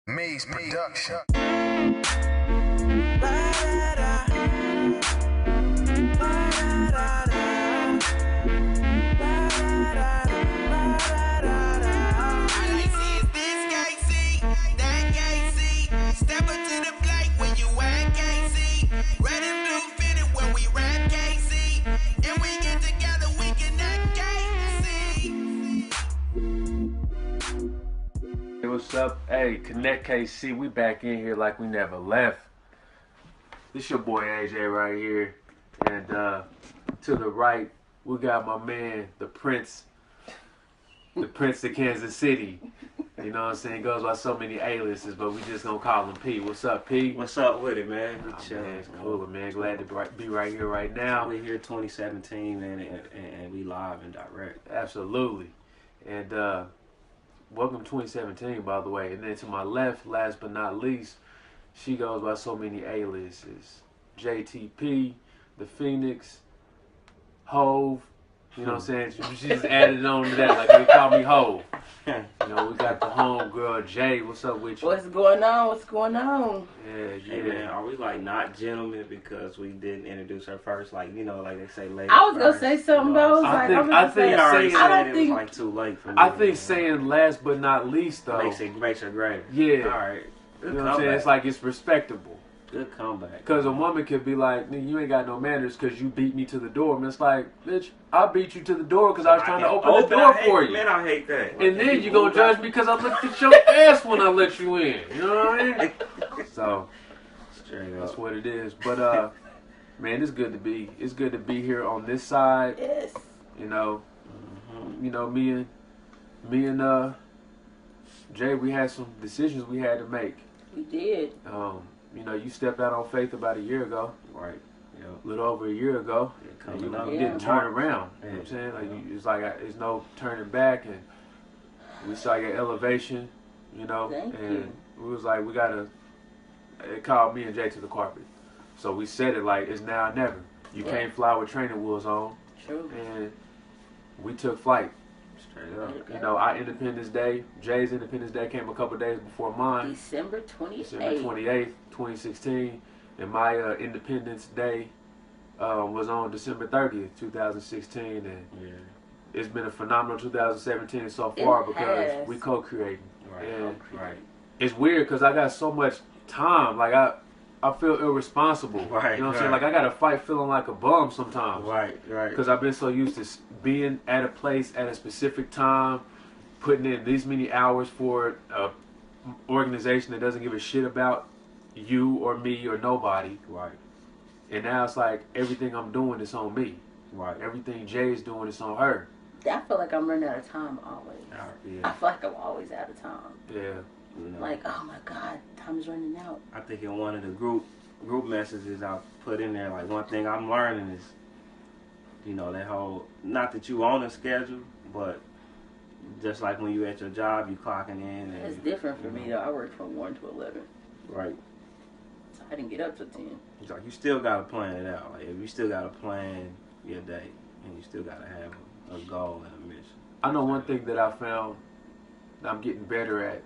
Me's production. Step up to the plate when you at KC. Red and blue fitted when we rap KC. And we get together, we connect KC. Hey, what's up? Hey, ConneKC, we back in here like we never left. This your boy AJ right here. And to the right, we got my man, the Prince of Kansas City. You know what I'm saying? Goes by so many aliases, but we just gonna call him P. What's up, P? What's up with it, man? Oh, man, it's cool, man. Glad to be right here right now. We're here 2017, man, and we live and direct. Absolutely. And welcome to 2017, by the way. And then to my left, last but not least, she goes by so many aliases. JTP, the Phoenix, Hove. You know what I'm saying? She just added on to that, like they call me Hove. You know, we got the home girl Jay. What's up with you? What's going on? What's going on? Yeah. Hey, man, are we like not gentlemen because we didn't introduce her first? Like, you know, like they say ladies I was gonna first, say something, you know, though. I Like, think- I'm I gonna think say, already saying- I said don't it think. was like too late for me. I think saying last but not least, though. makes her greater. Yeah. All right. You Good know what I'm saying? comeback. It's like it's respectable. Good comeback. Because a woman could be like, nigga, you ain't got no manners because you beat me to the door. And it's like, bitch, I beat you to the door because I was trying to open the door for you. Man, I hate that. And then you gonna judge me because I looked at your ass when I let you in. You know what I mean? So Straight that's up. what it is. But man, it's good to be here on this side. Yes. You know, me and Jay, we had some decisions we had to make. We did. You know, you stepped out on faith about a year ago, Right. Yeah. a little over a year ago. Yeah, And coming you up. didn't turn around. You know what I'm saying? Like, it's like there's no turning back, and we saw your elevation, you know, Thank and you. we was like, it called me and Jay to the carpet. So we said it like, it's now or never. You Yeah. can't fly with training wheels on, True. and we took flight. Straight up. You know, our Independence Day, Jay's Independence Day came a couple days before mine. December December 28th. 28th, 2016, and my Independence Day was on December 30th, 2016, and Yeah. it's been a phenomenal 2017 so far It because has. we co-creating. Right. And Right. it's weird because I got so much time, like I feel irresponsible. Right, You know what I'm saying? right. Like I gotta fight feeling like a bum sometimes. Right. Right. Because I've been so used to being at a place at a specific time, putting in these many hours for a organization that doesn't give a shit about you or me or nobody. Right. And now it's like everything I'm doing is on me. Right. Everything Jay is doing is on her. I feel like I'm running out of time always. I Yeah. feel like I'm always out of time. Yeah. You know. Like, oh my God, time is running out. I think in one of the group messages I put in there, like one thing I'm learning is, you know, that whole, not that you on a schedule, but just like when you at your job, you clocking in. And, It's different for me though. I work from 1 to 11. Right. So I didn't get up till 10. It's like you still gotta plan it out. Like if you still gotta plan your day, and you still gotta have a goal and a mission. I know one thing that I found that I'm getting better at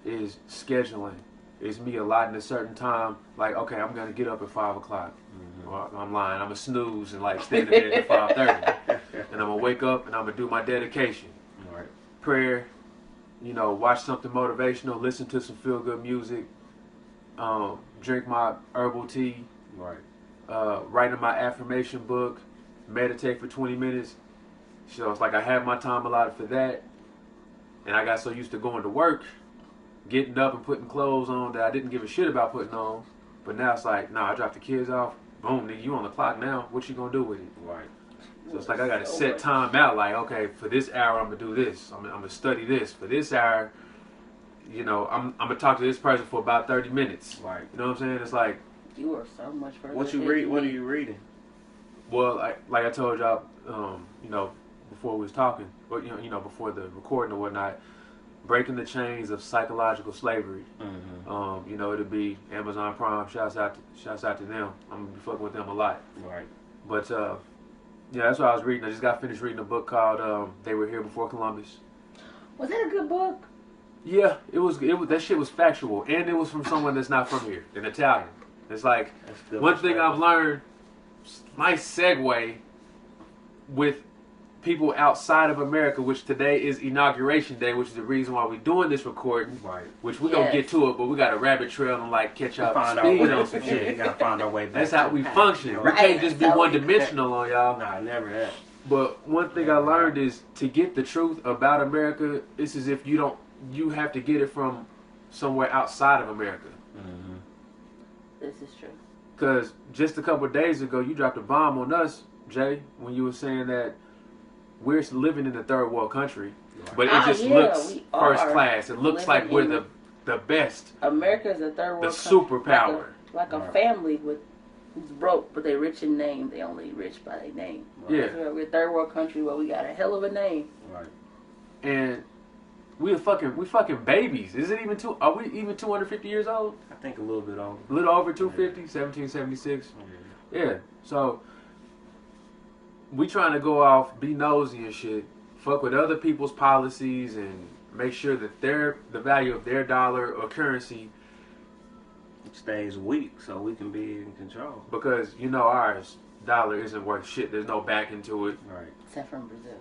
is scheduling. It's me allotting a certain time, like, okay, I'm gonna get up at 5 o'clock. Or I'm lying, I'm a snooze and like stay in bed at 5:30. And I'm gonna wake up and I'm gonna do my dedication. Right. Prayer, you know, watch something motivational, listen to some feel good music, drink my herbal tea, Right. write in my affirmation book, meditate for 20 minutes. So it's like I have my time allotted for that. And I got so used to going to work, getting up and putting clothes on that I didn't give a shit about putting on. But now it's like, nah, I dropped the kids off. Boom, nigga, you on the clock now. What you gonna do with it? Right. So it's like I gotta set time out. Like, okay, for this hour, I'm gonna do this. I'm gonna study this. For this hour, you know, I'm gonna talk to this person for about 30 minutes. Right. You know what I'm saying? It's like, You are so much further. What you ahead read? than What are me. you reading? well, like I told y'all, you know, before we was talking, but you know, before the recording or whatnot, breaking the chains of psychological slavery. Mm-hmm. You know, it'll be Amazon Prime. Shouts out to them. I'm gonna be fucking with them a lot. Right. But yeah, that's what I was reading. I just got finished reading a book called "They Were Here Before Columbus." Was that a good book? Yeah, it was that shit was factual, and it was from someone that's not from here, an Italian. It's like That's good one thing perspective. I've learned. Nice segue with people outside of America, which today is Inauguration Day, which is the reason why we're doing this recording. Right. Which we're gonna get to it, but we got a rabbit trail and like catch up Find to our speed way. on some Yeah, shit. you gotta find our way back. That's how we function. We Right, can't just be that's how we- one dimensional on y'all. Nah, never that. But one thing I learned is to get the truth about America, it's as if you have to get it from somewhere outside of America. Mm-hmm. This is true. Because just a couple of days ago, you dropped a bomb on us, Jay, when you were saying that we're living in a third world country, but it just looks we first are class. It looks like living we're in the best, America is a third the world country. superpower. Like a Right. family with who's broke, but they rich in name. They only rich by their name. Yeah. We're a third world country where we got a hell of a name. Right. And we fucking babies. Is it even are we even 250 years old? I think a little bit over. A little over 250, 1776. Yeah. So we trying to go off, be nosy and shit, fuck with other people's policies and make sure that the value of their dollar or currency, It stays weak so we can be in control. because ours dollar isn't worth shit. There's no backing to it, Right. Except from Brazil.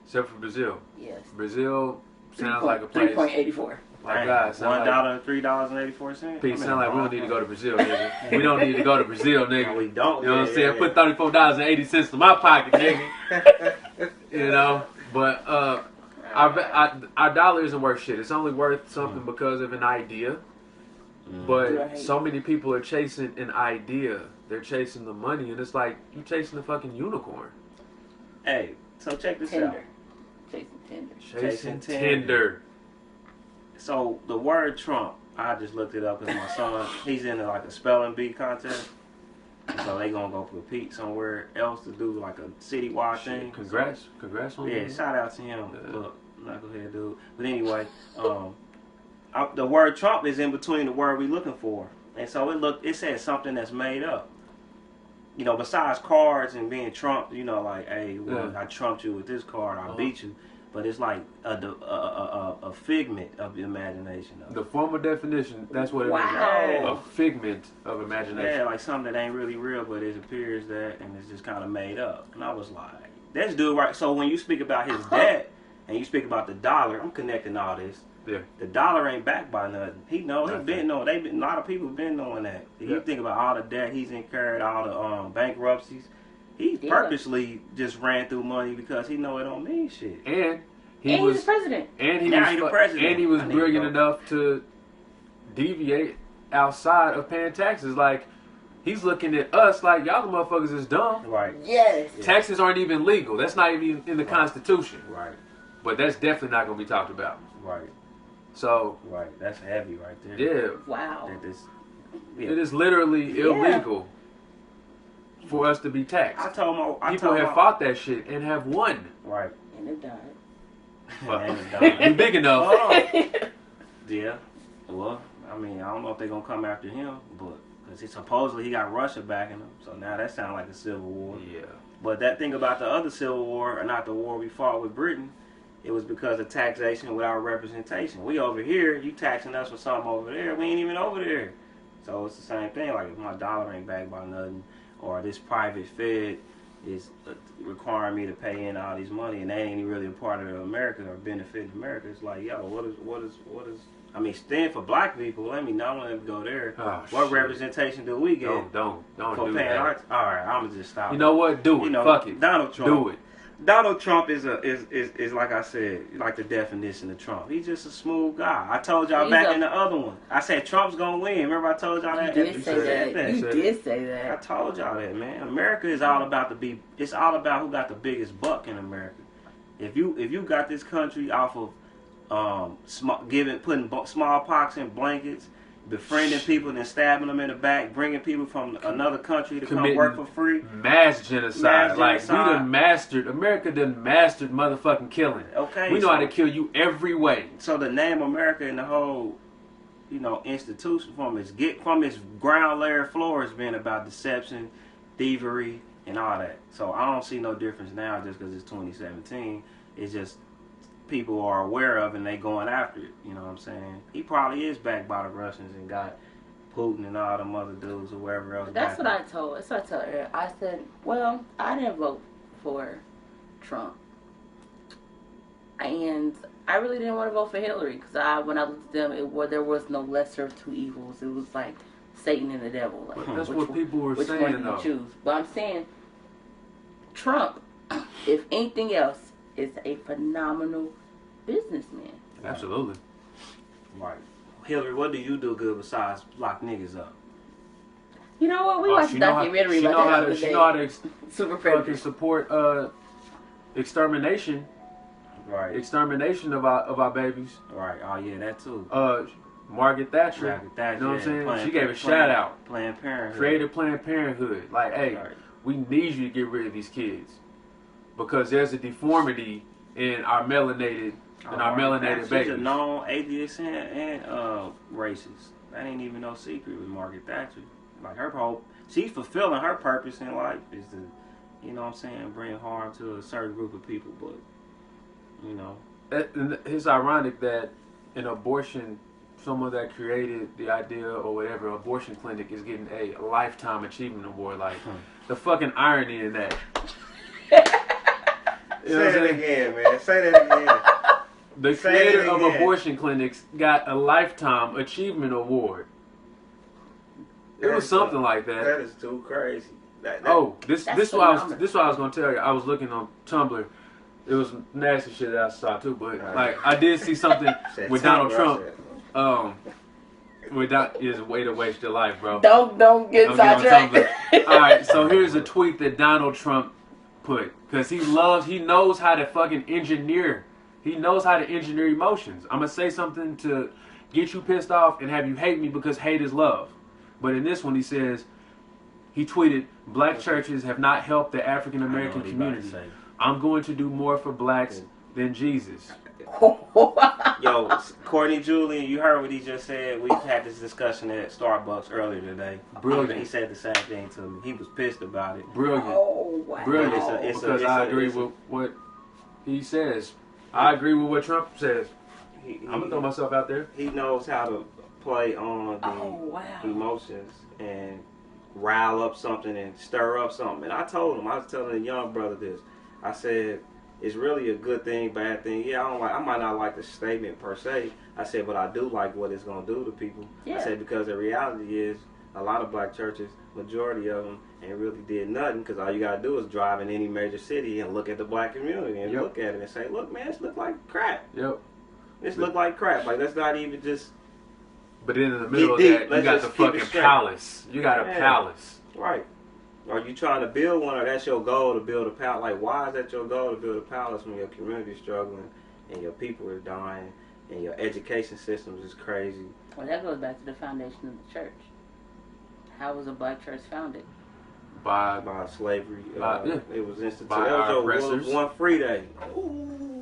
except for Brazil. Yes. Brazil sounds like a place. 3.84. My God, sound like $1.03.84. Pete, sound like we don't need to go to Brazil, nigga. We don't need to go to Brazil, No, nigga. we don't. You know what I'm Yeah, saying? yeah, Put $34.80 in my pocket, nigga. You know, but our dollar isn't worth shit. It's only worth something because of an idea. But Right. so many people are chasing an idea. They're chasing the money, and it's like you chasing the fucking unicorn. Hey, so check this Tinder. out. Chasing Tinder. Chasing Chasing Tinder. So the word Trump, I just looked it up because my son, he's in like a spelling bee contest. And so they gonna go compete somewhere else to do like a citywide thing. Congrats on Yeah, you. shout out to him. Yeah. Look, I'm not gonna head dude. But anyway, the word Trump is in between the word we looking for, and so it says something that's made up. You know, besides cards and being trumped, like, hey, well, Yeah. I trumped you with this card, I beat you. But it's like a figment of the imagination. The formal definition, that's what it Wow. is. A figment of imagination. Yeah, like something that ain't really real, but it appears that, and it's just kind of made up. And I was like, this dude, right? So when you speak about his debt and you speak about the dollar, I'm connecting all this. Yeah. The dollar ain't backed by nothing. He Nothing. been knowing. A lot of people been knowing that. If Yeah. you think about all the debt he's incurred, all the bankruptcies, he Yeah. purposely just ran through money because he know it don't mean shit. And And he's the president. Now he the president. And he was I need to brilliant go. enough to deviate outside of paying taxes. Like, he's looking at us like, y'all the motherfuckers is dumb. Right. Yes. Yeah. Taxes aren't even legal. That's not even in the Constitution. Right. But that's definitely not going to be talked about. Right. So, Right. That's heavy right there. yeah, Wow. That this, yeah. it is literally Yeah. illegal for us to be I taxed. told my People have fought that shit and have won. Right. And it died. Fuck. And it's done. You big enough. Oh. Yeah. Well, I mean, I don't know if they're gonna come after him, but because supposedly he got Russia backing him, so now that sounds like a civil war. Yeah. But that thing about the other civil war, or not the war we fought with Britain, it was because of taxation without representation. We over here, you taxing us for something over there. We ain't even over there. So it's the same thing. Like if my dollar ain't backed by nothing, or this private Fed is requiring me to pay in all these money, and they ain't really a part of America or benefiting America. It's like, yo, what is? I mean, stand for black people. Let me go there. Oh, What shit. representation do we get Don't for do paying that. our? All right, I'm gonna just stop. You know what? Do it. You know, Fuck it. Donald Trump. Do it. Donald Trump is like I said, like the definition of Trump. He's just a smooth guy. I told y'all back in the other one. I said Trump's gonna win. Remember I told y'all that? You did say said that. You said did say I that. told y'all that, man. America is all about it's all about who got the biggest buck in America. If you got this country off of putting smallpox in blankets, befriending people and then stabbing them in the back, bringing people from another country to come Committing work for free. Mass genocide. Like, we genocide. America done mastered motherfucking killing. Okay, We know how so- to kill you every way. So the name America and the whole, institution from its ground layer floor has been about deception, thievery, and all that. So I don't see no difference now just because it's 2017. It's just people are aware of and they going after it. You know what I'm saying? He probably is backed by the Russians and got Putin and all them other dudes or wherever else. That's what I told. That's what I told her. I said, well, I didn't vote for Trump, and I really didn't want to vote for Hillary because when I looked at them, there was no lesser of two evils. It was like Satan and the devil. Like, that's what people were which saying, one do you though. choose? But I'm saying Trump, if anything else, is a phenomenal businessman. Absolutely. Right. Hillary, what do you do good besides lock niggas up? You know what? We watched a documentary about that the other day. She know how to Super fucking Predator. support extermination. Right. Extermination of our babies. Right. Oh yeah, that too. Margaret Thatcher. Margaret Thatcher, you know what I'm saying? Planned, she gave a shout out. Planned Parenthood. Created Planned Parenthood. Like, hey, Right. we need you to get rid of these kids because there's a deformity in our melanated babies. She's a known atheist and racist. That ain't even no secret with Margaret Thatcher. Like her whole, she's fulfilling her purpose in life is to, you know what I'm saying, bring harm to a certain group of people. But, you know. It's ironic that an abortion, someone that created the idea or whatever, abortion clinic is getting a lifetime achievement award. Like, the fucking irony in that. You know Say that again, man. Say that again. The creator of abortion clinics got a lifetime achievement award. It was something like that. That is too crazy. This is what I was gonna tell you. I was looking on Tumblr. It was nasty shit that I saw too, but like I did see something with Donald Trump. Is a way to waste your life, bro. Don't get sidetracked. All right, so here's a tweet that Donald Trump put because he knows how to fucking engineer. He knows how to engineer emotions. I'm gonna say something to get you pissed off and have you hate me because hate is love. But in this one, he says, he tweeted, "Black churches have not helped the African American community. I'm going to do more for blacks than Jesus." Yo, Courtney Julian, you heard what he just said. We had this discussion at Starbucks earlier today. Brilliant. He said the same thing to me. He was pissed about it. Brilliant. Oh, wow. Brilliant. Because I agree with what he says. I agree with what Trump says. I'm going to throw myself out there. He knows how to play on the emotions and rile up something and stir up something. And I told him, I was telling a young brother this. I said, it's really a good thing, bad thing. Yeah, I might not like the statement per se. I said, but I do like what it's going to do to people. Yeah. I said, because the reality is a lot of black churches, majority of them, ain't really did nothing because all you got to do is drive in any major city and look at the black community and look at it and say, look, man, this look like crap. Yep. This look like crap. Like, that's not even just... But then in the middle of that, you got the fucking palace. You got a palace. Right. Are you trying to build one, or that's your goal to build a palace? Like, why is that your goal to build a palace when your community is struggling and your people are dying and your education systems is crazy? Well, that goes back to the foundation of the church. How was a black church founded? By slavery. It was instituted. By our oppressors. One free day.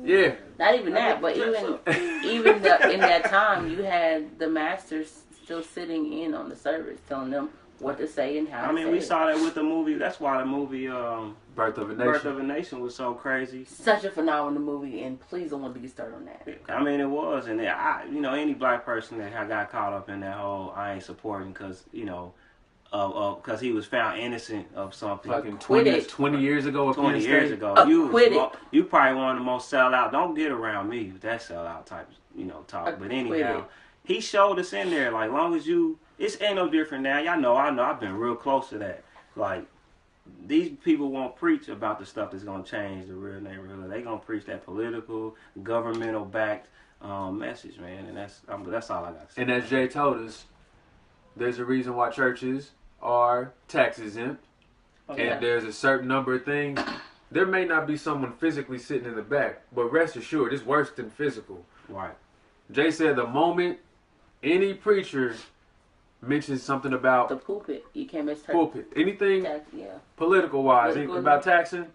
Yeah. Not even that, but even in that time, you had the masters still sitting in on the service, telling them what to say and how to say it. I mean, we saw that with the movie. That's why the movie Birth of a Nation. Birth of a Nation was so crazy. Such a phenomenal movie, and please don't want to get started on that. I mean, it was, and any black person that got caught up in that whole I ain't supporting because because he was found innocent of something. Fucking 20 years ago. 20 years ago. You probably one of the most sellout. Don't get around me with that sellout type, talk. But anyhow, he showed us in there. Like, long as it ain't no different now. Y'all know, I've been real close to that. Like, these people won't preach about the stuff that's going to change the real neighborhood. They going to preach that political, governmental-backed message, man. And that's all I got to say. And as Jay told us, there's a reason why churches are tax exempt. And there's a certain number of things. There may not be someone physically sitting in the back, but rest assured, it's worse than physical. Right. Jay said the moment any preacher mentions something about the pulpit, you can't miss pulpit. Anything political wise, about taxing,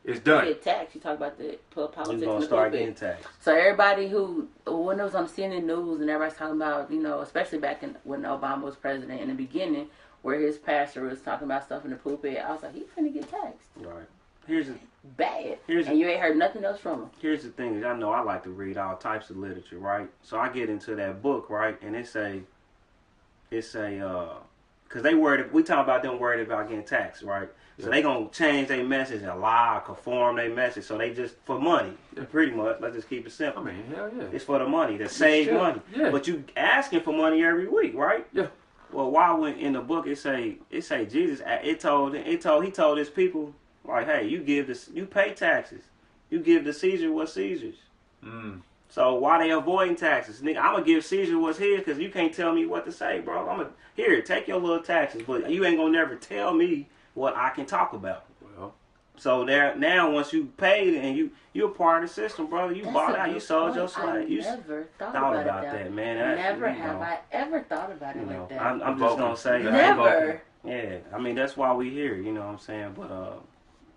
it's done. You get taxed. You talk about the politics in the start pulpit. Getting taxed. So everybody when it was on CNN News and everybody's talking about, especially back when Obama was president in the beginning, where his pastor was talking about stuff in the pulpit, I was like, he's finna get taxed. Right. Here's bad, Here's- and you ain't heard nothing else from him. Here's the thing, is I know I like to read all types of literature, right? So I get into that book, right, and it's because they worried, we talking about them worried about getting taxed, right? So they gonna change their message and lie, conform their message, so they just, for money, pretty much, let's just keep it simple. I mean, hell yeah. It's for the money, to save true. money. Yeah. But you asking for money every week, right? Yeah. Well, why when in the book it say Jesus, he told his people, like, hey, you pay taxes. You give to Caesar what's Caesar's. Mm. So why they avoiding taxes? Nigga, I'm going to give Caesar what's his because you can't tell me what to say, bro. Here, take your little taxes, but you ain't going to never tell me what I can talk about. Well, So now once you paid and you're part of the system, brother, you That's bought a out, good you sold point. your slave. You never thought thought about about it that, man. That, Never you have know, I ever thought about it you know, like that. I'm just going to say. Never. Yeah, I mean, that's why we here, you know what I'm saying? But,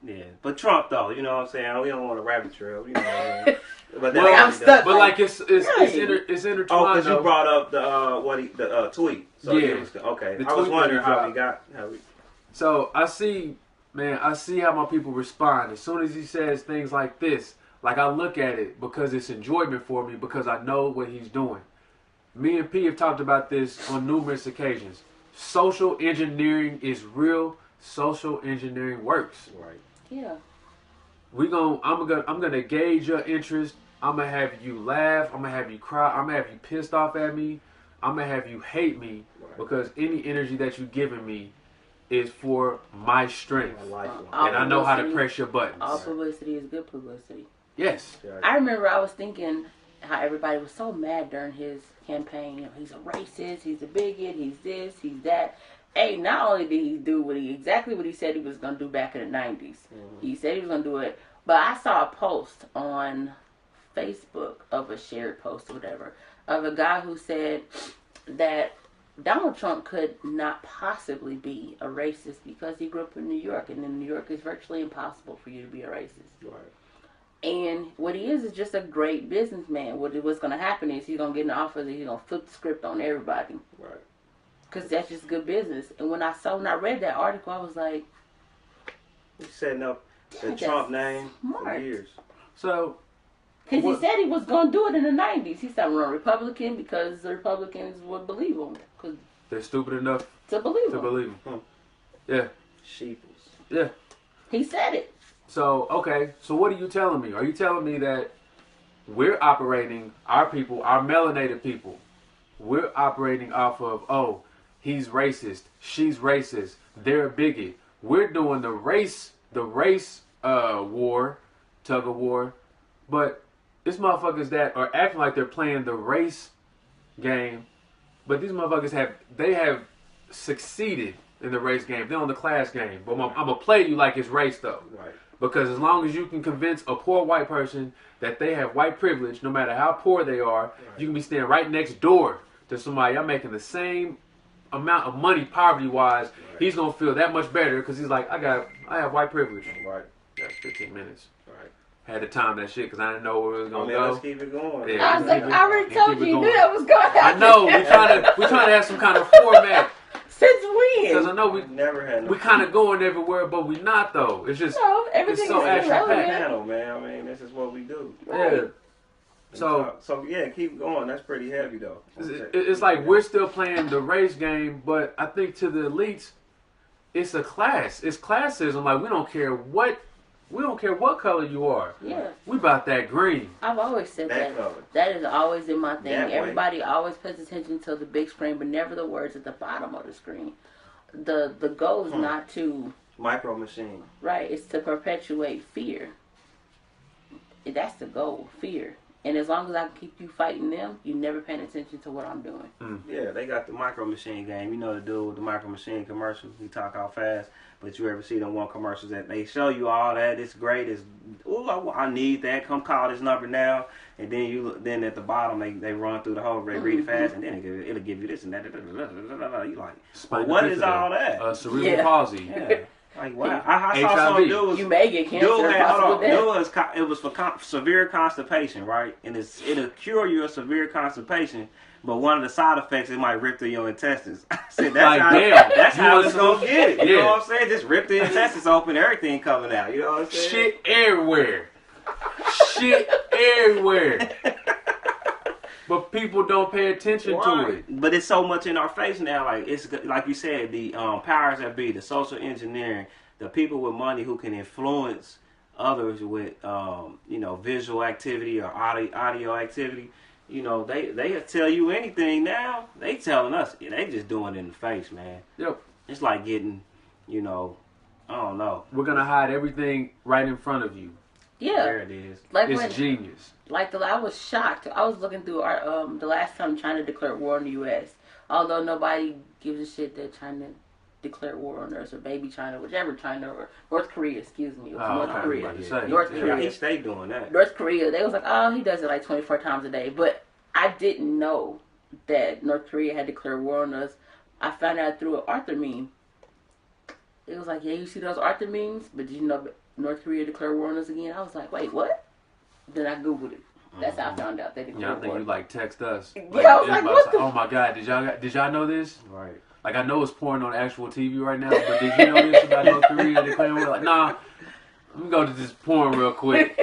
yeah. But Trump, though, you know what I'm saying? We don't want to rabbit trail, you know what I mean? But well, I'm stuck. but like it's Oh, intertwined. because you though. brought up the tweet. So Yeah. it was, okay. The I was tweet wondering that he how we. So I see how my people respond as soon as he says things like this. Like I look at it because it's enjoyment for me because I know what he's doing. Me and P have talked about this on numerous occasions. Social engineering is real. Social engineering works. Right. Yeah. I'm gonna gauge your interest. I'm gonna have you laugh. I'm gonna have you cry. I'm gonna have you pissed off at me. I'm gonna have you hate me because any energy that you're giving me is for my strength. And I know how to press your buttons. All publicity is good publicity. Yes. I remember I was thinking how everybody was so mad during his campaign. You know, he's a racist, he's a bigot, he's this, he's that. Hey, not only did he do exactly what he said he was going to do back in the 90s. Mm-hmm. He said he was going to do it. But I saw a post on Facebook of a shared post or whatever of a guy who said that Donald Trump could not possibly be a racist because he grew up in New York. And in New York, it's virtually impossible for you to be a racist. Right. And what he is just a great businessman. What's going to happen is he's going to get in office and he's going to flip the script on everybody. Right. Because that's just good business. And when I read that article, I was like, He's setting up the Trump name for smart. years. So, because he said he was going to do it in the 90s. He said, I'm a Republican because the Republicans would believe him. Cause they're stupid enough to believe to him. believe him. Yeah. Sheeples. Yeah. He said it. So, okay. So what are you telling me? Are you telling me that we're operating, our people, our melanated people, we're operating off of, oh, he's racist, she's racist, they're a bigot. We're doing the race war, tug of war, but it's motherfuckers that are acting like they're playing the race game, but these motherfuckers have succeeded in the race game. They're on the class game. But I'm gonna play you like it's race though. Right. Because as long as you can convince a poor white person that they have white privilege, no matter how poor they are, you can be standing right next door to somebody. I'm making the same amount of money poverty-wise. Right. He's gonna feel that much better because he's like, I have white privilege. Right. That's 15 minutes. Right. Had to time that shit because I didn't know where it was gonna go. Let's keep it going. Yeah, I was like, I already told you knew that was going to I happen. know we trying to have some kind of format. Since when? Because I know we never had. We kind of going everywhere, but we not though. It's just everything it's so is action irrelevant. packed. Man, I mean, this is what we do. Right. Yeah. So yeah, keep going. That's pretty heavy though. It's like we're still playing the race game, but I think to the elites, it's a class. It's classism. Like we don't care what color you are. Yeah. We about that green. I've always said that. That is always been my thing. Everybody always pays attention to the big screen, but never the words at the bottom of the screen. The goal is not to micro machine. Right. It's to perpetuate fear. That's the goal. Fear. And as long as I can keep you fighting them, you never paying attention to what I'm doing. Yeah, they got the micro machine game. You know the dude with the micro machine commercial. He talk out fast, but you ever see them one commercials that they show you all that? It's great. It's I need that. Come call this number now. And then at the bottom they run through the whole. They read it fast, and then it'll give you this and that. You like, what is all that? Cerebral palsy. Yeah. Like, wow. I saw some dudes. You may get cancer. It was for severe constipation, right? And it'll cure you of severe constipation. But one of the side effects, it might rip through your intestines. I said, Like, damn. that's You how want it's some- going to get it. You Yeah. know what I'm saying? Just rip the intestines open, everything coming out. You know what I'm saying? Shit everywhere. Shit everywhere. But people don't pay attention to Right. it. But it's so much in our face now. Like it's like you said, the powers that be, the social engineering, the people with money who can influence others with visual activity or audio activity. You know, they tell you anything now. They telling us. They just doing it in the face, man. Yep. It's like getting, I don't know. We're gonna hide everything right in front of you. Yeah. There it is. Like It's when, genius. I was shocked. I was looking through our the last time China declared war on the U.S. Although nobody gives a shit that China declared war on us, or baby China, whichever China, or North Korea. Excuse me, it was North okay. Korea. About to say. North Yeah. Korea. He stay doing that. North Korea. They was like, oh, he does it like 24 times a day. But I didn't know that North Korea had declared war on us. I found out through an Arthur meme. It was like, yeah, you see those Arthur memes, but did you know North Korea declared war on us again? I was like, wait, what? Then I Googled it. That's how I found out they declared Yeah, I think war. you like text us. Yeah, I was like, everybody's what the- oh my god, did y'all know this? Right. Like I know it's pouring on actual TV right now, but did you know this about North Korea declaring war? Like, nah, let me go to this porn real quick.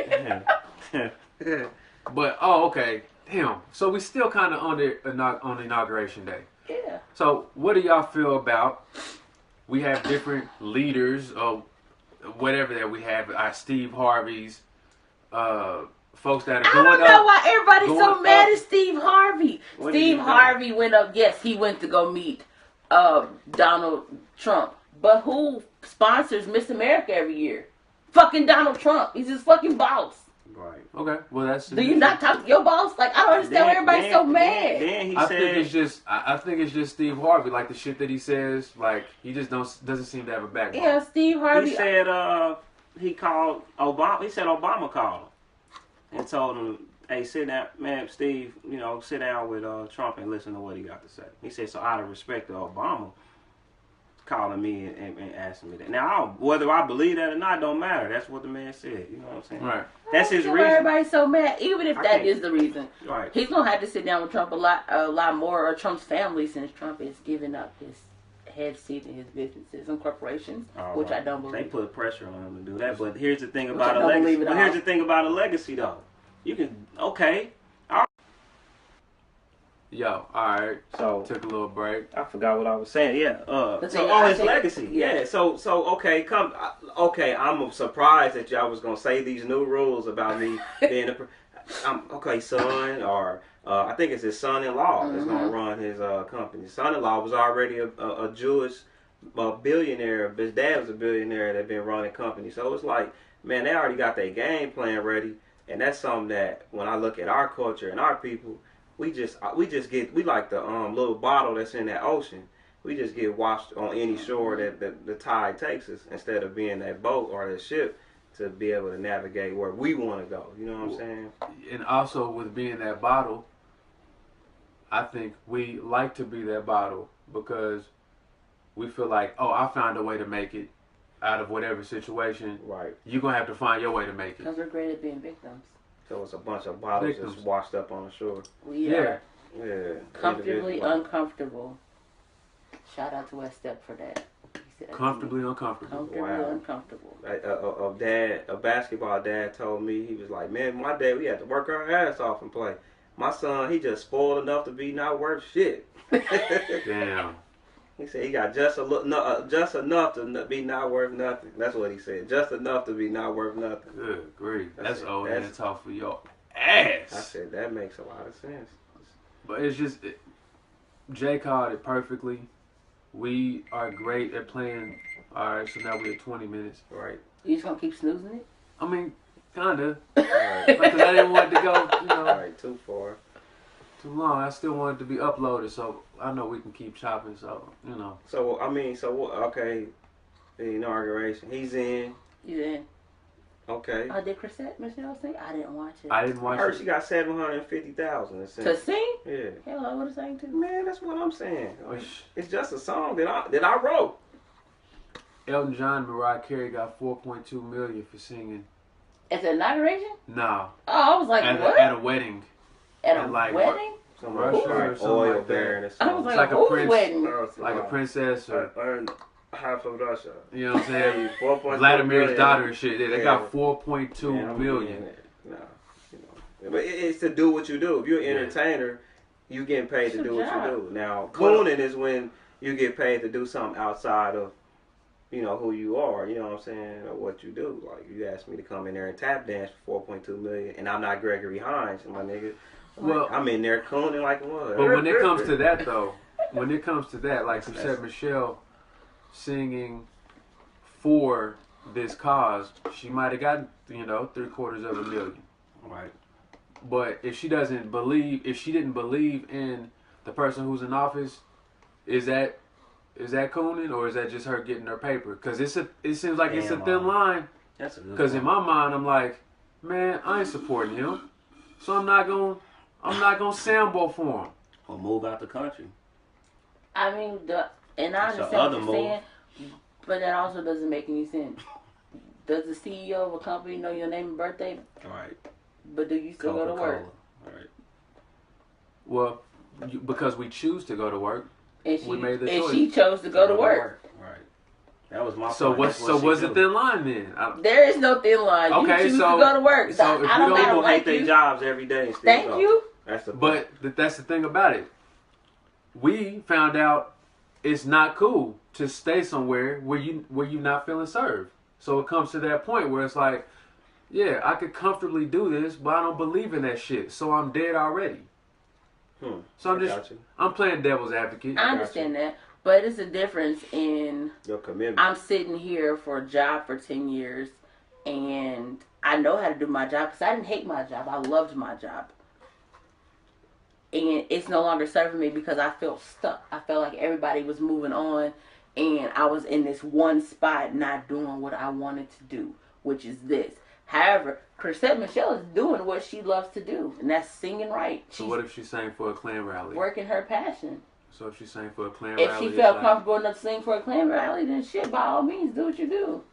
But okay, damn. So we still kind of on Inauguration Day. Yeah. So what do y'all feel about? We have different leaders of whatever that we have. Our Steve Harveys, folks that are I going don't know up. why everybody's so going mad up. at Steve Harvey. What did he Steve do? Harvey went up. Yes, he went to go meet Donald Trump. But who sponsors Miss America every year? Fucking Donald Trump. He's his fucking boss. Right. Okay, well that's. Do you not talk to your boss? Like, I don't understand why everybody's so mad. Then he I said, think it's just. I think it's just Steve Harvey. Like the shit that he says. Like he just doesn't seem to have a backbone. Yeah, Steve Harvey. he said he called Obama. He said Obama called him and told him, "Hey, sit down, man, Steve. Sit down with Trump and listen to what he got to say." He said, "So out of respect to Obama, calling me and asking me that." Now, whether I believe that or not don't matter. That's what the man said. You know what I'm saying? Right. That's his I don't see why reason. everybody's so mad. Even if I that can't- is the reason, Right. he's gonna have to sit down with Trump a lot more, or Trump's family, since Trump is giving up his head seat in his businesses and corporations, All which right. I don't They believe. put pressure on him to do that. But here's the thing Which about I a don't legacy. believe at But here's all. the thing about a legacy, though. You can Yo, all right. So Took a little break. I forgot what I was saying. Yeah. The So thing on I his think- legacy. yeah. Yeah. So okay. Okay. I'm surprised that y'all was gonna say these new rules about me being okay, son, or I think it's his son-in-law that's gonna run his company. His son-in-law was already a Jewish billionaire. His dad was a billionaire that been running companies. So it's like, man, they already got their game plan ready, and that's something that when I look at our culture and our people. We like the little bottle that's in that ocean. We just get washed on any shore that the tide takes us, instead of being that boat or that ship to be able to navigate where we want to go. You know what I'm saying? And also with being that bottle, I think we like to be that bottle because we feel like, oh, I found a way to make it out of whatever situation. Right. You're gonna have to find your way to make it. Because we're great at being victims. So it's a bunch of bottles Victims. just washed up on the shore. We Yeah. are Yeah. comfortably Individual. uncomfortable. Shout out to West Step for that. He said that to me. Comfortably uncomfortable. Comfortably Wow. uncomfortable. A basketball dad told me, he was like, man, my dad, we had to work our ass off and play. My son, he just spoiled enough to be not worth shit. Damn. He said he got just enough to be not worth nothing. That's what he said. Just enough to be not worth nothing. Good grief. That's That's it. old That's- and talk for your I ass. said that makes a lot of sense. But it's just, Jay called it perfectly. We are great at playing. All right, so now we're at 20 minutes. Right. You just gonna keep snoozing it? I mean, kinda. Right. Because I didn't want it to go, Right. Too far. too long. I still wanted to be uploaded, so I know we can keep chopping. So So okay, the inauguration. He's in. You didn't. Okay. Did Chrisette Michelle sing? I didn't watch it. I didn't I watch heard it. she got 750,000 to sing. To sing? Yeah. Hell, I would have sang too. Man, that's what I'm saying. Which- It's just a song that I wrote. Elton John and Mariah Carey got 4.2 million for singing. At the inauguration? No, Oh, I was like, at what? a wedding. At a and like, wedding? Somebody Russia or like something oil like that. baron or I was something. like, like a who's prince. wedding? Like a princess or I earned half of Russia. you know what I'm saying? 4.2 Vladimir's million. daughter and shit. They Yeah. got 4.2 Man, I'm million. being it. Nah, you know. But it's to do what you do. If you're an entertainer, you getting paid It's to do your what you job. do. Now, cooning is when you get paid to do something outside of, you know, who you are, you know what I'm saying, or what you do. Like, you asked me to come in there and tap dance for 4.2 million, and I'm not Gregory Hines, my nigga. Well, I'm in there cooning like a mother. but when it comes to that though, when it comes to that, like you That's- said, Michelle singing for this cause, she might have gotten, you know, $750,000. Right. But if she didn't believe in the person who's in office, is that cooning or is that just her getting her paper? Because it seems like it's a thin line. That's a good Because in my mind, I'm like, man, I ain't supporting him, so I'm not gonna sample for him. Or move out the country. I mean, I That's understand the what other you're move. saying, but that also doesn't make any sense. Does the CEO of a company know your name and birthday? Right. But do you still go to work? Right. Well, because we choose to go to work, And she, we made the and choice. she chose to go to work. Right. That was my So point. what's the thin line then? There is no thin line. Okay, you choose so- to go to work. so if I we don't don't- gotta People like hate their you. jobs every day and still Thank go. you. That's the But that's the thing about it. We found out it's not cool to stay somewhere where you're not feeling served. So it comes to that point where it's like, yeah, I could comfortably do this, but I don't believe in that shit. So I'm dead already. So I'm playing devil's advocate. I understand that, but it's a difference in your commitment. I'm sitting here for a job for 10 years, and I know how to do my job because I didn't hate my job. I loved my job. And it's no longer serving me because I felt stuck. I felt like everybody was moving on, and I was in this one spot not doing what I wanted to do, which is this. However, Chrisette Michelle is doing what she loves to do, and that's singing right. So what if she sang for a Klan rally? Working her passion. So if she sang for a Klan If rally, she felt it's comfortable enough to sing for a Klan rally, then shit, by all means, do what you do.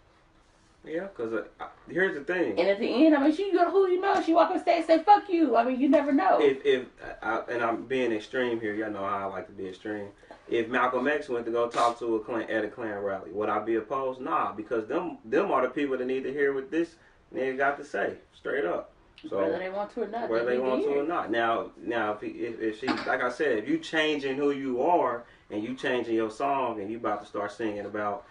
Yeah, because here's the thing. And at the end, I mean, who you know, she walk on stage and say, fuck you. I mean, you never know. And I'm being extreme here, y'all know how I like to be extreme. If Malcolm X went to go talk to at a Klan rally, would I be opposed? Nah, because them are the people that need to hear what this nigga got to say, straight up. So whether they want to or not. Whether they want to or not. Now, if she, like I said, if you changing who you are and you changing your song and you about to start singing about,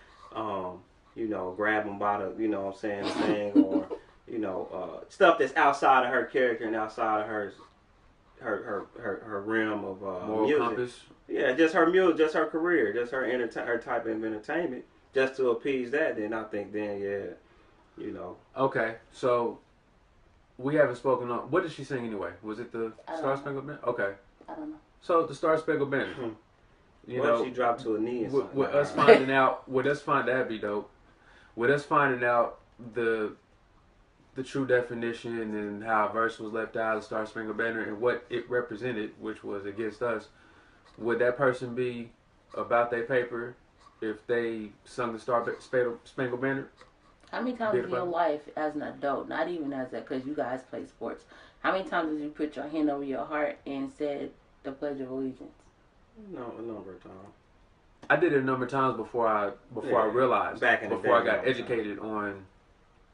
you know, grab them by the, you know what I'm saying, thing, or, you know, stuff that's outside of her character and outside of her realm of moral music. compass. Yeah, just her music, just her career, just her type of entertainment, just to appease that. Then I think, yeah, you know. Okay, so we haven't spoken on. What did she sing anyway? Was it the I don't Star know. Spangled Banner? Okay, I don't know. so the Star Spangled Banner. You What know, if she dropped to a knee and something? with us finding out, that'd be dope. With us finding out the true definition and how a verse was left out of the Star Spangled Banner and what it represented, which was against us, would that person be about their paper if they sung the Star Spangled Banner? How many times in your life as an adult, not even as that, because you guys play sports, how many times did you put your hand over your heart and said the Pledge of Allegiance? No, a number of times. I did it a number of times before I realized, back in the before I day, got educated on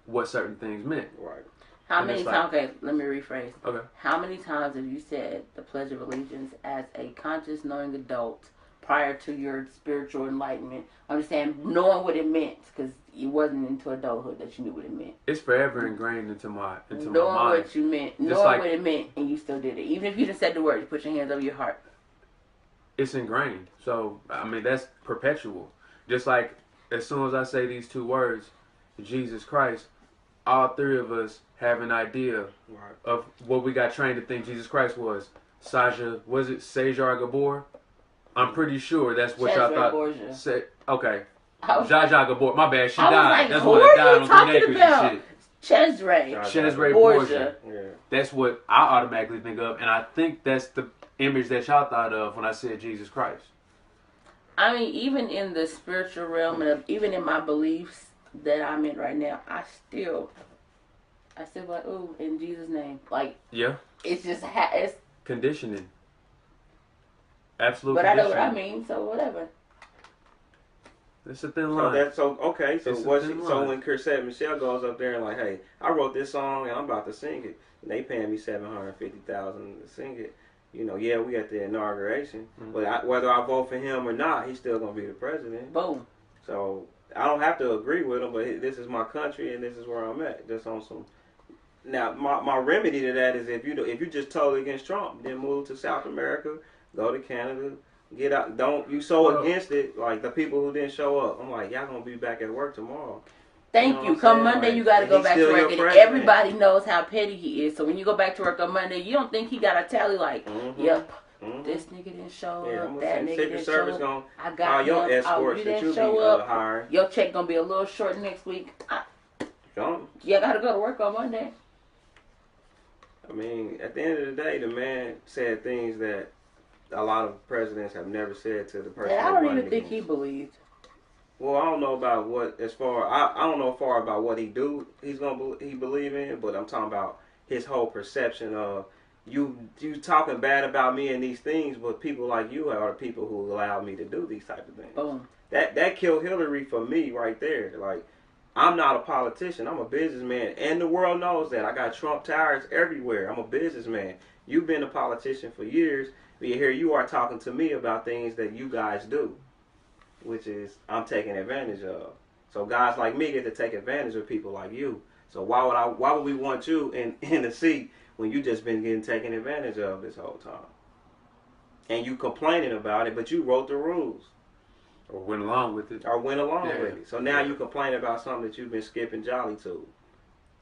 what certain things meant. Right. How And many it's times, okay, let me rephrase. Okay. How many times have you said the Pledge of Allegiance as a conscious, knowing adult prior to your spiritual enlightenment? I'm just saying, knowing what it meant, because it wasn't into adulthood that you knew what it meant. It's forever ingrained into my Knowing mind. what you meant, Just knowing like- what it meant, and you still did it. Even if you didn't say the word, you put your hands over your heart. It's ingrained. So I mean that's perpetual. Just like as soon as I say these two words, Jesus Christ, all three of us have an idea of what we got trained to think Jesus Christ was. Sajar Gabor? I'm pretty sure that's what y'all Cesare thought. Borgia. Okay. I was- Zsa Gabor. My bad. She I was died. like, That's who what are it died you on talking 3 acres about? and shit. Cesare. Cesare Borgia. Borgia. Yeah. That's what I automatically think of, and I think that's the image that y'all thought of when I said Jesus Christ. I mean, even in the spiritual realm, and even in my beliefs that I'm in right now, I still like, ooh, in Jesus' name. Like, Yeah. it's just, it's Conditioning. Absolute But I know condition. what I mean, so whatever. It's a thin So line. that's so okay. So It's a what? thin So line. when Chrisette Michelle goes up there and like, hey, I wrote this song and I'm about to sing it, and they paying me $750,000 to sing it. Yeah, we at the inauguration, but whether I vote for him or not, he's still gonna be the president. Boom. So I don't have to agree with him, but this is my country and this is where I'm at. Just on some. Now my remedy to that is if you just totally against Trump, then move to South America, go to Canada. Get out! Don't you so against it like the people who didn't show up. I'm like, y'all gonna be back at work tomorrow. Thank you. Come Monday, you got to go back to work, and everybody knows how petty he is. So when you go back to work on Monday, you don't think he got a tally like, yep, this nigga didn't show up, that nigga didn't show up. I got your escorts you that didn't you show be up. hiring. Your check gonna be a little short next week. You got to go to work on Monday. I mean, at the end of the day, the man said things that a lot of presidents have never said to the person. And I don't even think he believed. Well, I don't know about what I don't know far about what he believe in, but I'm talking about his whole perception of you talking bad about me and these things, but people like you are the people who allow me to do these type of things. Boom. That killed Hillary for me right there. Like, I'm not a politician. I'm a businessman, and the world knows that. I got Trump tires everywhere. I'm a businessman. You've been a politician for years, but here you are talking to me about things that you guys do, which is I'm taking advantage of. So guys like me get to take advantage of people like you. So why would we want you in the seat when you just been getting taken advantage of this whole time? And you complaining about it, but you wrote the rules. Or went along with it. With it. So now you complain about something that you've been skipping jolly to.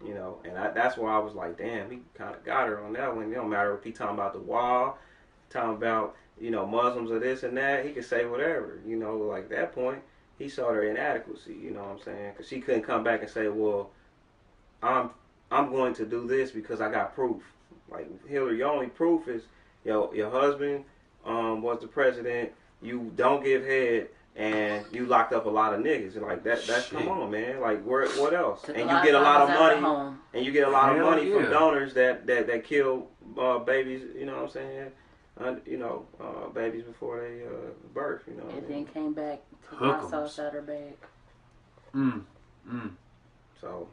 And that's why I was like, damn, he kind of got her on that one. It don't matter if he talking about the wall, talking about, Muslims or this and that. He could say whatever. Like that point, he saw her inadequacy. You know what I'm saying? Because she couldn't come back and say, well, I'm going to do this because I got proof. Like, Hillary, your only proof is your husband was the president. You don't give head. And you locked up a lot of niggas. Like that's come on, man. Like what else? And you get a lot of money. And you get a lot of money from donors that kill babies. You know what I'm saying? Babies before they birth. You know. And then came back to hot sauce out her bag. So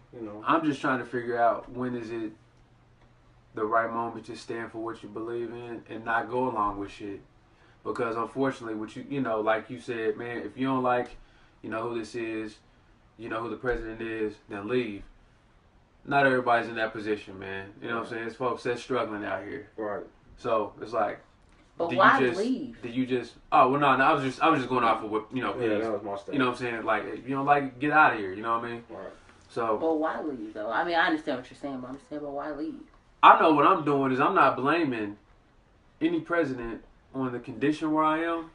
I'm just trying to figure out when is it the right moment to stand for what you believe in and not go along with shit. Because unfortunately, what like you said, man, if you don't like, who this is, who the president is, then leave. Not everybody's in that position, man. You know what I'm saying? It's folks that's struggling out here. Right. So it's like, but why leave? Did you just? Oh well, no. I was just going off of what Yeah, that was my statement. You know what I'm saying? Like, if you don't like it, get out of here. You know what I mean? Right. So. But why leave though? I mean, I understand what you're saying, but I'm saying, but why leave? I know what I'm doing is I'm not blaming any president on the condition where I am.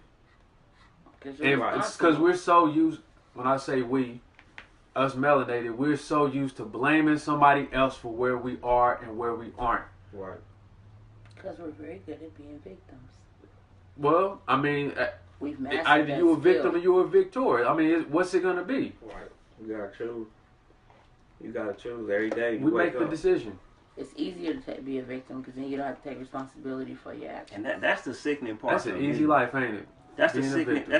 Because we're so used, when I say we, us melanated, we're so used to blaming somebody else for where we are and where we aren't. Right. Because we're very good at being victims. Well, I mean, we've mastered either you a victim or you a victor. I mean, what's it going to be? Right. You got to choose. You got to choose every day. We make the decision. It's easier to be a victim because then you don't have to take responsibility for your actions. And that's the sickening part. That's an easy life, ain't it? That's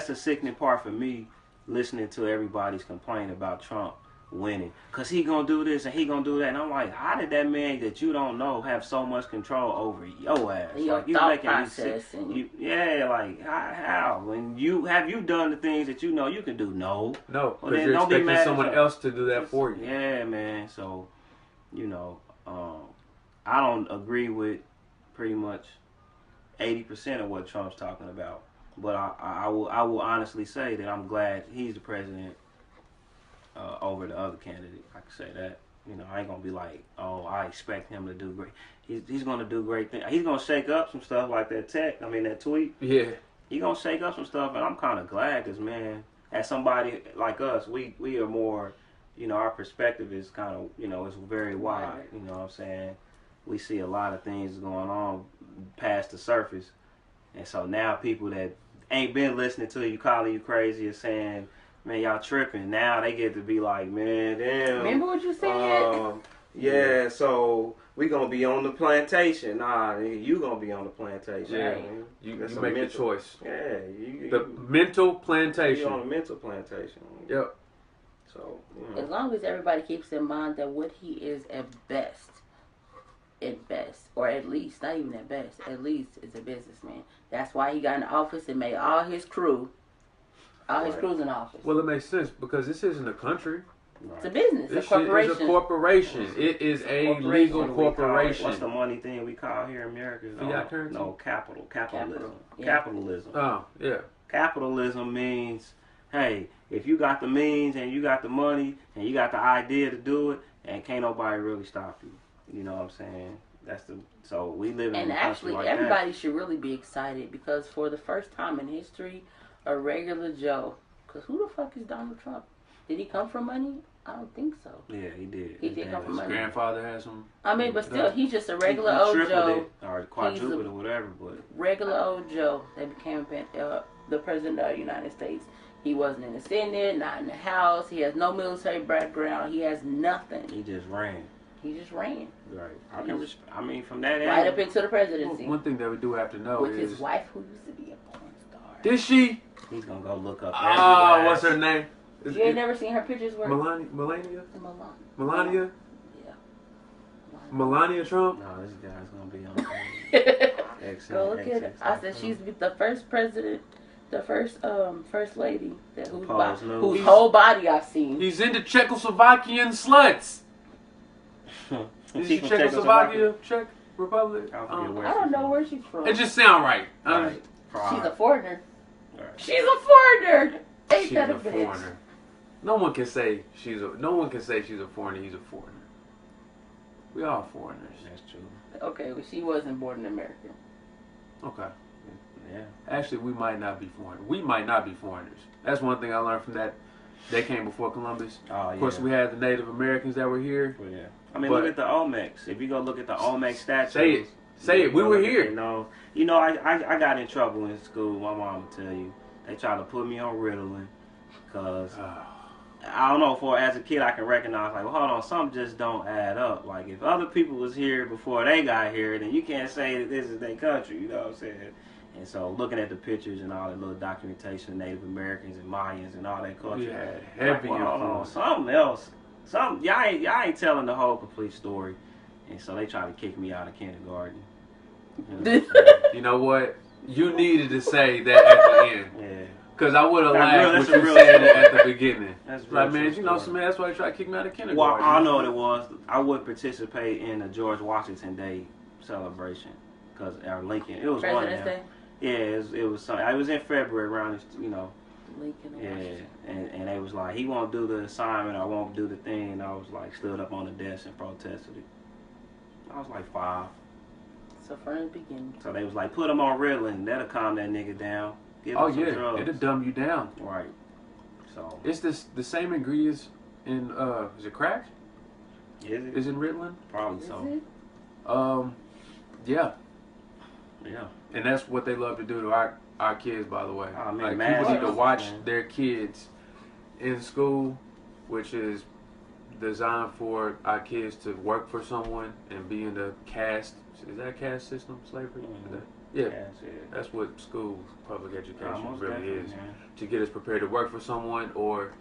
the sickening part for me, listening to everybody's complaint about Trump winning. Because he going to do this and he going to do that. And I'm like, how did that man that you don't know have so much control over your ass? Your like, thought process. Like, how? When you done the things that you know you can do? No. No, because you're expecting someone else to do that for you. Yeah, man. So, I don't agree with pretty much 80% of what Trump's talking about, but I will honestly say that I'm glad he's the president over the other candidate. I can say that. I ain't gonna be like, oh, I expect him to do great. He's gonna do great things. He's gonna shake up some stuff like that tweet. Yeah. He's gonna shake up some stuff, and I'm kind of glad because, man, as somebody like us, we are more. Our perspective is kind of, it's very wide. You know what I'm saying? We see a lot of things going on past the surface. And so now people that ain't been listening to you, calling you crazy or saying, man, y'all tripping, now they get to be like, man, damn. Remember what you said? Yeah, so we gonna be on the plantation. Nah, you gonna be on the plantation. Yeah. Man. You That's a make the mental- choice. Yeah, The mental you plantation. on a mental plantation. Yep. So, As long as everybody keeps in mind that what he is at best, or at least, not even at best, at least is a businessman. That's why he got in office and made all his crews in office. Well, it makes sense because this isn't a country. It's a business, This a shit is corporation. a corporation. It is a legal What do we call it? corporation. What's the money thing we call here in America? Fiat currency? No, capitalism. Yeah. Capitalism. Oh, yeah. Capitalism means, hey, if you got the means and you got the money and you got the idea to do it, and can't nobody really stop you. You know what I'm saying? So we live in And a country actually, like everybody should really be excited because for the first time in history, a regular Joe, because who the fuck is Donald Trump? Did he come from money? I don't think so. that. Yeah, he did. He did come from His money. grandfather had some. I mean, but still, he's just a regular He old tripled Joe. it, or quadrupled it or whatever, but Regular old Joe that became the president of the United States. He wasn't in the Senate, not in the House. He has no military background. He has nothing. he just ran. He just ran Right. I mean, from that right end, up into the presidency One thing that we do have to know with is. his wife, who used to be a porn star. Did she? he's gonna go look up. Ah, every what's her last- name? You ain't never seen her pictures where Melania? Milan. Melania? Yeah. Melania Trump? No, this guy's gonna be on. Go look at it. I said she's the first president, the first lady that Pose nude. whose whole body I've seen. He's into Czechoslovakian sluts. Is she From Czechoslovakia? Czech Republic? I forget where I don't she's know from. where she's from. It just sound right. Right. She's a foreigner. Right. She's a foreigner. Ain't She's that a a bitch? foreigner. No one can say she's a foreigner. He's a foreigner. We all foreigners. That's true. Okay, well, she wasn't born in America. Okay. Yeah. Actually, we might not be foreigners. We might not be foreigners. That's one thing I learned from that. They came before Columbus. Oh, yeah. Of course, we had the Native Americans that were here. Well, yeah. I mean, But- look at the Olmecs. If you go look at the Olmec statues. Say it. Say it. We go were look at- here. You know, I got in trouble in school. My mom would tell you. They tried to put me on Ritalin. Because, I don't know, as a kid, I can recognize, like, well, hold on, something just don't add up. Like, if other people was here before they got here, then you can't say that this is their country. You know what I'm saying? And so, looking at the pictures and all that little documentation of Native Americans and Mayans and all that culture. Yeah, Like, heavy well, hold on, influence. something else. Y'all ain't telling the whole complete story. And so they tried to kick me out of kindergarten. You know what I'm saying? You know what? You needed to say that at the end. Yeah. Because I would have That's laughed a when you real said it story. at the beginning. That's Like, real man, true you know, story. that's why they tried to kick me out of Well, kindergarten. I know what it was. I would participate in the George Washington Day celebration. Or Lincoln. It was one of President's them. Day? Yeah, it was something. I was in February around, Lincoln. yeah. And they was like, he won't do the assignment, I won't do the thing. And I was like, stood up on the desk and protested it. I was like 5. So from the beginning. So they was like, put him on Ritalin. That'll calm that nigga down. Give him Oh, some yeah. drugs. It'll dumb you down. Right. So, It's the same ingredients in, is it crack? is it? Is it Ritalin? Probably Is so. it? Yeah. Yeah. And that's what they love to do to our kids, by the way. Oh, man, like, mass people need to drugs, watch man. their kids in school, which is designed for our kids to work for someone and be in the caste. Is that a caste system, slavery? Is that- yeah. That's it. That's what school, public education Almost really definitely, is. man. To get us prepared to work for someone or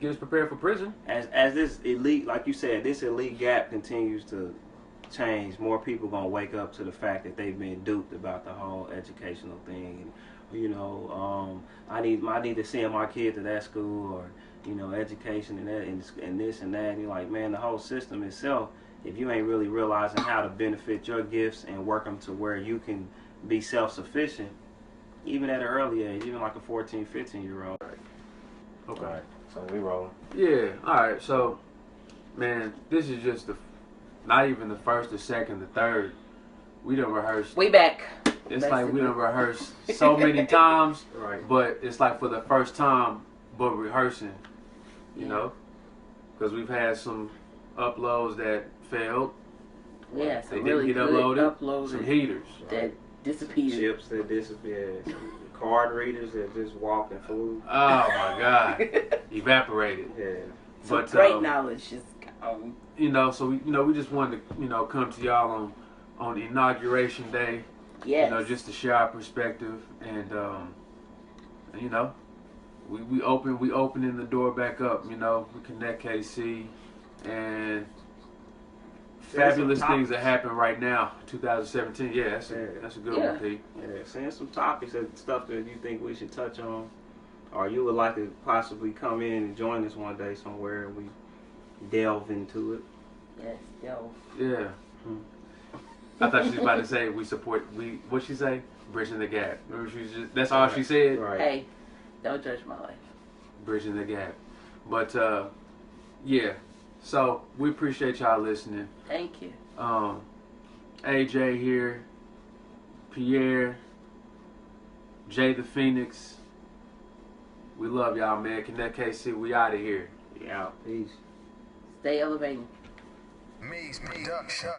get us prepared for prison. As this elite, like you said, this elite gap continues to change, more people gonna wake up to the fact that they've been duped about the whole educational thing. You know, I need to send my kid to that school, or education and that and this and that. And you're like, man, the whole system itself. If you ain't really realizing how to benefit your gifts and work them to where you can be self-sufficient, even at an early age, even like a 14, 15-year-old. Okay. Right. So we rolling. Yeah. All right. So, man, this is just not even the first, the second, the third. We done rehearsed. We back. It's like we done rehearsed so many times, Right. but it's like for the first time, but rehearsing, you Yeah. know, because we've had some uploads that failed. Yeah, They some didn't really get good uploaded. uploaded Some heaters. that disappeared. Chips that disappear, card readers that just walk and food. Oh my God, evaporated. Yeah. Some But great knowledge just got You know, so we just wanted to come to y'all on Inauguration Day. Yes. You know, just to share our perspective and you know, we opening the door back up. You know, we ConneKC and fabulous things that happen right now, 2017. Yeah, that's a good one, P. Yeah, send some topics and stuff that you think we should touch on, or you would like to possibly come in and join us one day somewhere and we delve into it. Yes, delve. Yeah. I thought she was about to say what she say? Bridging the gap. Remember that's all she said? Right. Hey, don't judge my life. Bridging the gap. But yeah. So we appreciate y'all listening. Thank you. AJ here, Pierre, Jay the Phoenix. We love y'all, man. ConneKC, we out of here. Yeah, peace. Stay elevating. Me's production.